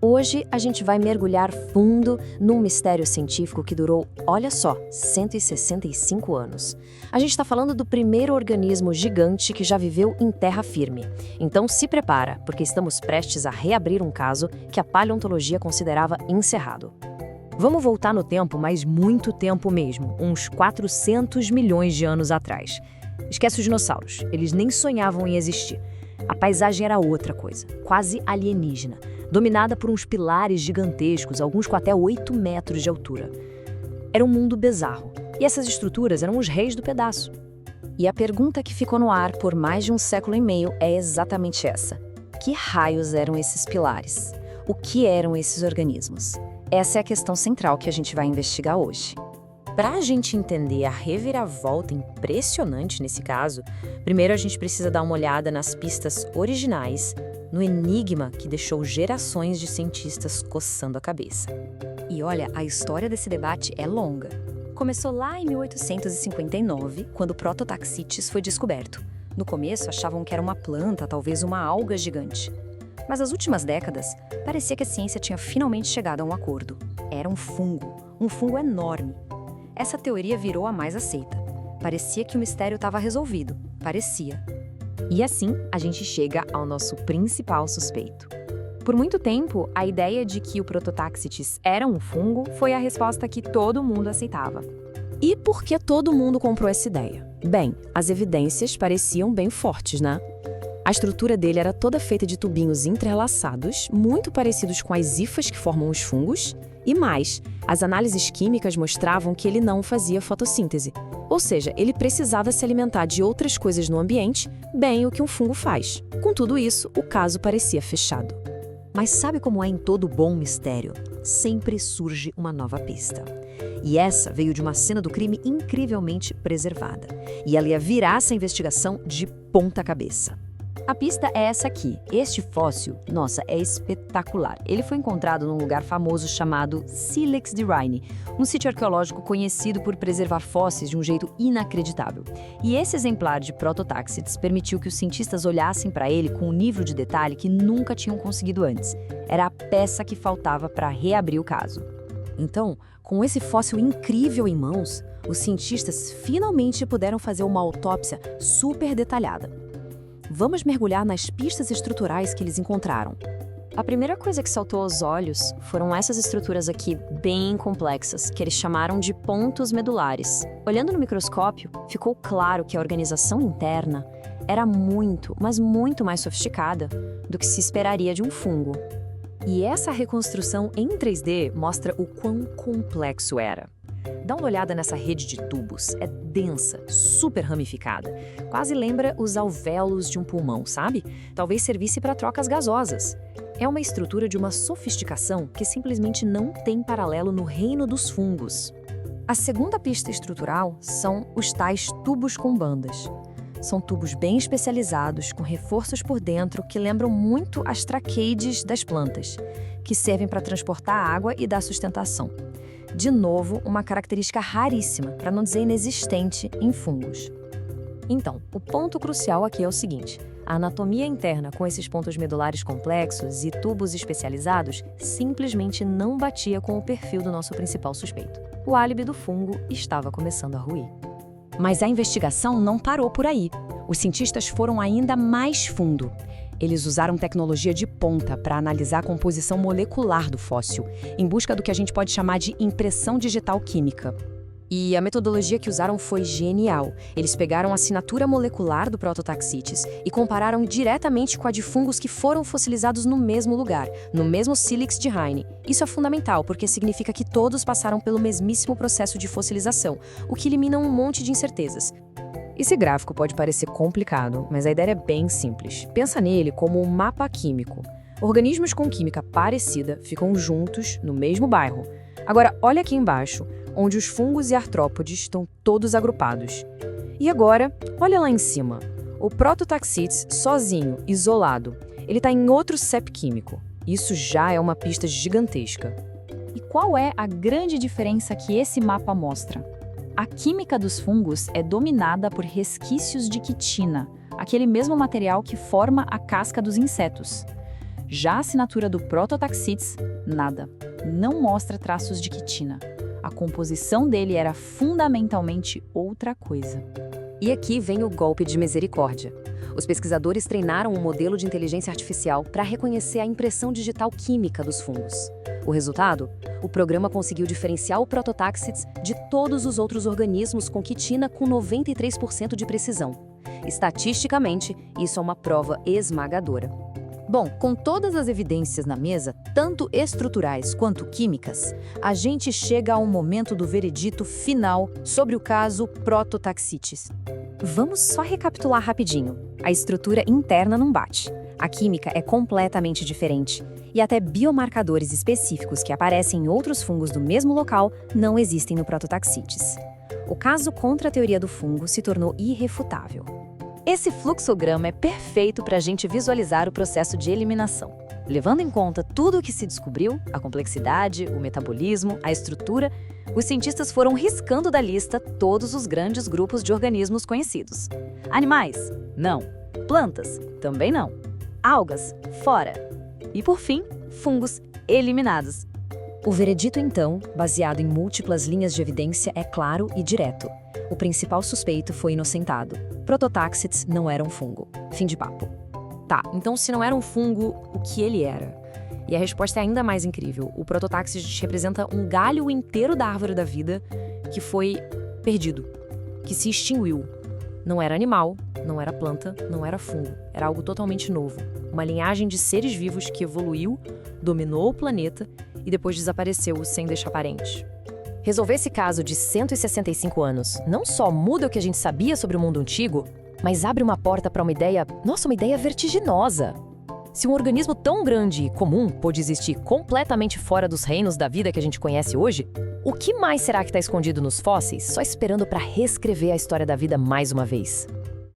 Hoje a gente vai mergulhar fundo num mistério científico que durou, olha só, 165 anos. A gente está falando do primeiro organismo gigante que já viveu em terra firme. Então se prepara, porque estamos prestes a reabrir um caso que a paleontologia considerava encerrado. Vamos voltar no tempo, mas muito tempo mesmo, uns 400 milhões de anos atrás. Esquece os dinossauros, eles nem sonhavam em existir. A paisagem era outra coisa, quase alienígena, dominada por uns pilares gigantescos, alguns com até 8 metros de altura. Era um mundo bizarro, e essas estruturas eram os reis do pedaço. E a pergunta que ficou no ar por mais de um século e meio é exatamente essa. Que raios eram esses pilares? O que eram esses organismos? Essa é a questão central que a gente vai investigar hoje. Para a gente entender a reviravolta impressionante nesse caso, primeiro a gente precisa dar uma olhada nas pistas originais, no enigma que deixou gerações de cientistas coçando a cabeça. E olha, a história desse debate é longa. Começou lá em 1859, quando o Prototaxites foi descoberto. No começo achavam que era uma planta, talvez uma alga gigante. Mas nas últimas décadas, parecia que a ciência tinha finalmente chegado a um acordo. Era um fungo enorme. Essa teoria virou a mais aceita. Parecia que o mistério estava resolvido. Parecia. E assim, a gente chega ao nosso principal suspeito. Por muito tempo, a ideia de que o Prototaxites era um fungo foi a resposta que todo mundo aceitava. E por que todo mundo comprou essa ideia? Bem, as evidências pareciam bem fortes, né? A estrutura dele era toda feita de tubinhos entrelaçados, muito parecidos com as hifas que formam os fungos, e mais, as análises químicas mostravam que ele não fazia fotossíntese. Ou seja, ele precisava se alimentar de outras coisas no ambiente, bem o que um fungo faz. Com tudo isso, o caso parecia fechado. Mas sabe como é em todo bom mistério? Sempre surge uma nova pista. E essa veio de uma cena do crime incrivelmente preservada. E ela ia virar essa investigação de ponta cabeça. A pista é essa aqui. Este fóssil, nossa, é espetacular. Ele foi encontrado num lugar famoso chamado Silex de Rhyne, um sítio arqueológico conhecido por preservar fósseis de um jeito inacreditável. E esse exemplar de Prototaxites permitiu que os cientistas olhassem para ele com um nível de detalhe que nunca tinham conseguido antes. Era a peça que faltava para reabrir o caso. Então, com esse fóssil incrível em mãos, os cientistas finalmente puderam fazer uma autópsia super detalhada. Vamos mergulhar nas pistas estruturais que eles encontraram. A primeira coisa que saltou aos olhos foram essas estruturas aqui, bem complexas, que eles chamaram de pontos medulares. Olhando no microscópio, ficou claro que a organização interna era muito, mas muito mais sofisticada do que se esperaria de um fungo. E essa reconstrução em 3D mostra o quão complexo era. Dá uma olhada nessa rede de tubos, é densa, super ramificada. Quase lembra os alvéolos de um pulmão, sabe? Talvez servisse para trocas gasosas. É uma estrutura de uma sofisticação que simplesmente não tem paralelo no reino dos fungos. A segunda pista estrutural são os tais tubos com bandas. São tubos bem especializados, com reforços por dentro que lembram muito as traqueides das plantas, que servem para transportar água e dar sustentação. De novo, uma característica raríssima, para não dizer inexistente, em fungos. Então, o ponto crucial aqui é o seguinte: a anatomia interna com esses pontos medulares complexos e tubos especializados simplesmente não batia com o perfil do nosso principal suspeito. O álibi do fungo estava começando a ruir. Mas a investigação não parou por aí. Os cientistas foram ainda mais fundo. Eles usaram tecnologia de ponta para analisar a composição molecular do fóssil, em busca do que a gente pode chamar de impressão digital química. E a metodologia que usaram foi genial. Eles pegaram a assinatura molecular do Prototaxites e compararam diretamente com a de fungos que foram fossilizados no mesmo lugar, no mesmo Silex de Rhyne. Isso é fundamental, porque significa que todos passaram pelo mesmíssimo processo de fossilização, o que elimina um monte de incertezas. Esse gráfico pode parecer complicado, mas a ideia é bem simples. Pensa nele como um mapa químico. Organismos com química parecida ficam juntos no mesmo bairro. Agora, olha aqui embaixo, onde os fungos e artrópodes estão todos agrupados. E agora, olha lá em cima. O Prototaxites, sozinho, isolado, ele está em outro CEP químico. Isso já é uma pista gigantesca. E qual é a grande diferença que esse mapa mostra? A química dos fungos é dominada por resquícios de quitina, aquele mesmo material que forma a casca dos insetos. Já a assinatura do Prototaxites, nada. Não mostra traços de quitina. A composição dele era fundamentalmente outra coisa. E aqui vem o golpe de misericórdia. Os pesquisadores treinaram um modelo de inteligência artificial para reconhecer a impressão digital química dos fungos. O resultado? O programa conseguiu diferenciar o Prototaxites de todos os outros organismos com quitina com 93% de precisão. Estatisticamente, isso é uma prova esmagadora. Bom, com todas as evidências na mesa, tanto estruturais quanto químicas, a gente chega ao momento do veredito final sobre o caso Prototaxites. Vamos só recapitular rapidinho. A estrutura interna não bate. A química é completamente diferente. E até biomarcadores específicos que aparecem em outros fungos do mesmo local não existem no Prototaxites. O caso contra a teoria do fungo se tornou irrefutável. Esse fluxograma é perfeito para a gente visualizar o processo de eliminação. Levando em conta tudo o que se descobriu, a complexidade, o metabolismo, a estrutura, os cientistas foram riscando da lista todos os grandes grupos de organismos conhecidos. Animais? Não. Plantas? Também não. Algas? Fora. E por fim, fungos eliminados. O veredito, então, baseado em múltiplas linhas de evidência, é claro e direto. O principal suspeito foi inocentado. Prototaxites não era um fungo. Fim de papo. Tá, então se não era um fungo, o que ele era? E a resposta é ainda mais incrível. O Prototaxites representa um galho inteiro da árvore da vida que foi perdido, que se extinguiu. Não era animal, não era planta, não era fungo. Era algo totalmente novo. Uma linhagem de seres vivos que evoluiu, dominou o planeta e depois desapareceu sem deixar parente. Resolver esse caso de 165 anos não só muda o que a gente sabia sobre o mundo antigo, mas abre uma porta para uma ideia vertiginosa. Se um organismo tão grande e comum pôde existir completamente fora dos reinos da vida que a gente conhece hoje, o que mais será que está escondido nos fósseis, só esperando para reescrever a história da vida mais uma vez?